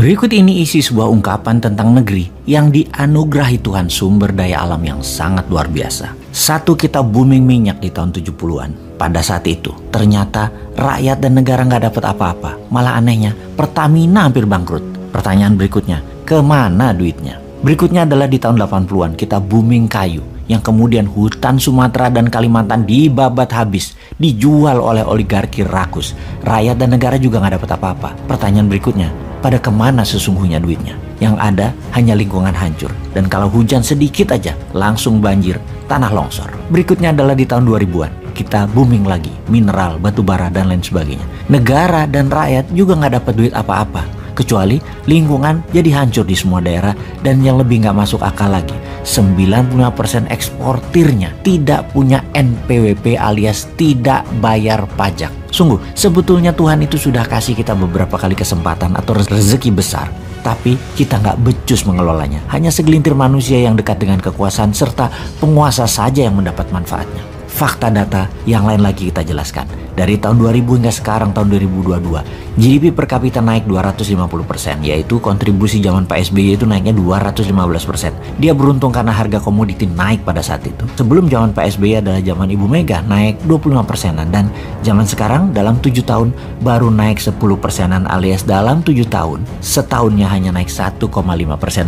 Berikut ini isi sebuah ungkapan tentang negeri yang dianugerahi Tuhan sumber daya alam yang sangat luar biasa. Satu, kita booming minyak di tahun 70-an. Pada saat itu, ternyata rakyat dan negara nggak dapat apa-apa. Malah anehnya, Pertamina hampir bangkrut. Pertanyaan berikutnya, kemana duitnya? Berikutnya adalah di tahun 80-an, kita booming kayu. Yang kemudian hutan Sumatera dan Kalimantan dibabat habis, dijual oleh oligarki rakus. Rakyat dan negara juga nggak dapat apa-apa. Pertanyaan berikutnya, pada kemana sesungguhnya duitnya? Yang ada hanya lingkungan hancur. Dan kalau hujan sedikit aja, langsung banjir, tanah longsor. Berikutnya adalah di tahun 2000-an. Kita booming lagi, mineral, batu bara, dan lain sebagainya. Negara dan rakyat juga nggak dapat duit apa-apa. Kecuali lingkungan jadi hancur di semua daerah. Dan yang lebih nggak masuk akal lagi, 95% eksportirnya tidak punya NPWP alias tidak bayar pajak. Sungguh, sebetulnya Tuhan itu sudah kasih kita beberapa kali kesempatan atau rezeki besar. Tapi kita nggak becus mengelolanya. Hanya segelintir manusia yang dekat dengan kekuasaan serta penguasa saja yang mendapat manfaatnya. Fakta data yang lain lagi kita jelaskan. Dari tahun 2000 hingga sekarang tahun 2022, GDP per kapita naik 250%, yaitu kontribusi zaman Pak SBY itu naiknya 215%. Dia beruntung karena harga komoditi naik pada saat itu. Sebelum zaman Pak SBY adalah zaman Ibu Mega, naik 25%-an. Dan zaman sekarang dalam 7 tahun baru naik 10%-an, alias dalam 7 tahun, setahunnya hanya naik 1,5%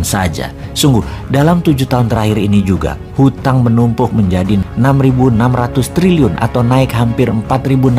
saja. Sungguh, dalam 7 tahun terakhir ini juga, hutang menumpuk menjadi 6.600 triliun atau naik hampir 4.600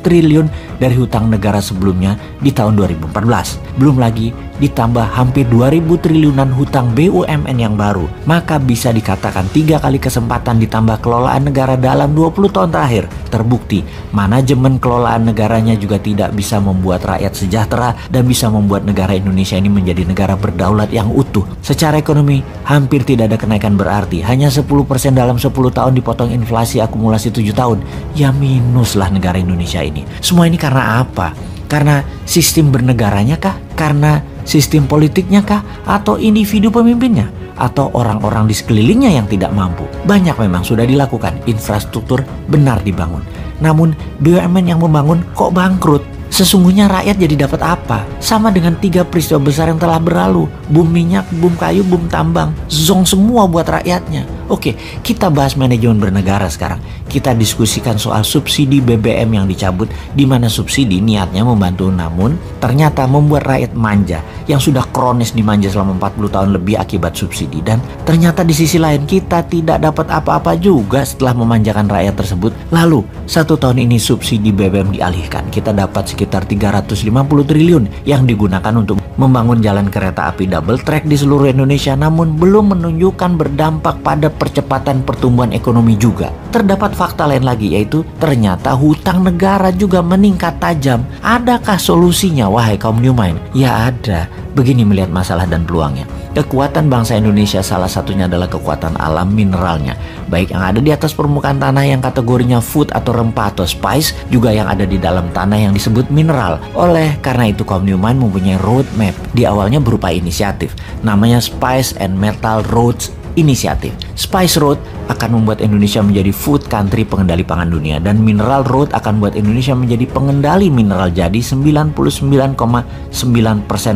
triliun dari hutang negara sebelumnya di tahun 2014. Belum lagi ditambah hampir 2.000 triliunan hutang BUMN yang baru. Maka bisa dikatakan 3 kali kesempatan ditambah kelolaan negara dalam 20 tahun terakhir. Terbukti manajemen kelolaan negaranya juga tidak bisa membuat rakyat sejahtera dan bisa membuat negara Indonesia ini menjadi negara berdaulat yang utuh. Secara ekonomi hampir tidak ada kenaikan berarti. Hanya 10% dalam 10 tahun dipotong inflasi akumulasi 7 tahun. Ya minus lah negara Indonesia ini. Semua ini karena apa? Karena sistem bernegaranya kah? Karena sistem politiknya kah? Atau individu pemimpinnya? Atau orang-orang di sekelilingnya yang tidak mampu? Banyak memang sudah dilakukan. Infrastruktur benar dibangun. Namun BUMN yang membangun kok bangkrut? Sesungguhnya rakyat jadi dapat apa? Sama dengan 3 peristiwa besar yang telah berlalu. Boom minyak, boom kayu, boom tambang. Zong semua buat rakyatnya. Oke, kita bahas manajemen bernegara sekarang. Kita diskusikan soal subsidi BBM yang dicabut, di mana subsidi niatnya membantu namun ternyata membuat rakyat manja yang sudah kronis dimanja selama 40 tahun lebih akibat subsidi. Dan ternyata di sisi lain kita tidak dapat apa-apa juga setelah memanjakan rakyat tersebut. Lalu 1 tahun ini subsidi BBM dialihkan. Kita dapat sekitar 350 triliun yang digunakan untuk membangun jalan kereta api double track di seluruh Indonesia, namun belum menunjukkan berdampak pada percepatan pertumbuhan ekonomi juga. Terdapat fakta lain lagi, yaitu ternyata hutang negara juga meningkat tajam. Adakah solusinya, wahai kaum New Mind? Ya ada. Begini melihat masalah dan peluangnya. Kekuatan bangsa Indonesia salah satunya adalah kekuatan alam mineralnya. Baik yang ada di atas permukaan tanah yang kategorinya food atau rempah atau spice, juga yang ada di dalam tanah yang disebut mineral. Oleh karena itu kaum New Mind mempunyai roadmap. Di awalnya berupa inisiatif. Namanya Spice and Metal Roads Initiative. Spice Road akan membuat Indonesia menjadi food country pengendali pangan dunia, dan Mineral Road akan membuat Indonesia menjadi pengendali mineral jadi 99,9%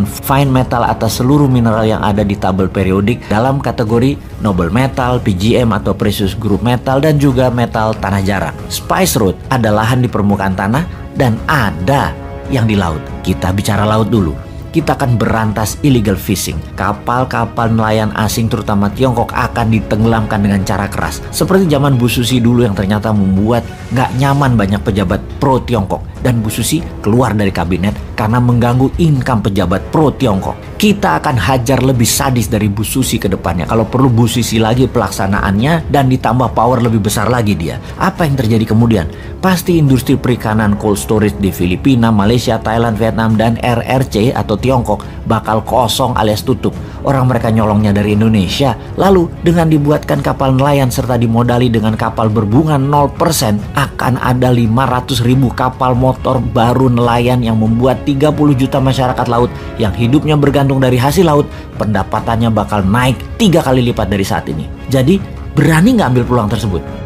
fine metal atas seluruh mineral yang ada di tabel periodik dalam kategori noble metal, PGM atau precious group metal, dan juga metal tanah jarang. Spice Road ada lahan di permukaan tanah dan ada yang di laut. Kita bicara laut dulu. Kita akan berantas illegal fishing. Kapal-kapal nelayan asing terutama Tiongkok akan ditenggelamkan dengan cara keras. Seperti zaman Bu Susi dulu yang ternyata membuat nggak nyaman banyak pejabat pro Tiongkok. Dan Bu Susi keluar dari kabinet karena mengganggu income pejabat pro Tiongkok. Kita akan hajar lebih sadis dari Bu Susi ke depannya. Kalau perlu Bu Susi lagi pelaksanaannya dan ditambah power lebih besar lagi dia. Apa yang terjadi kemudian? Pasti industri perikanan cold storage di Filipina, Malaysia, Thailand, Vietnam, dan RRC atau Tiongkok bakal kosong alias tutup. Orang mereka nyolongnya dari Indonesia. Lalu dengan dibuatkan kapal nelayan serta dimodali dengan kapal berbunga 0%, akan ada 500.000 kapal motor baru nelayan yang membuat 30 juta masyarakat laut yang hidupnya bergantung dari hasil laut, pendapatannya bakal naik 3 kali lipat dari saat ini. Jadi berani nggak ambil peluang tersebut?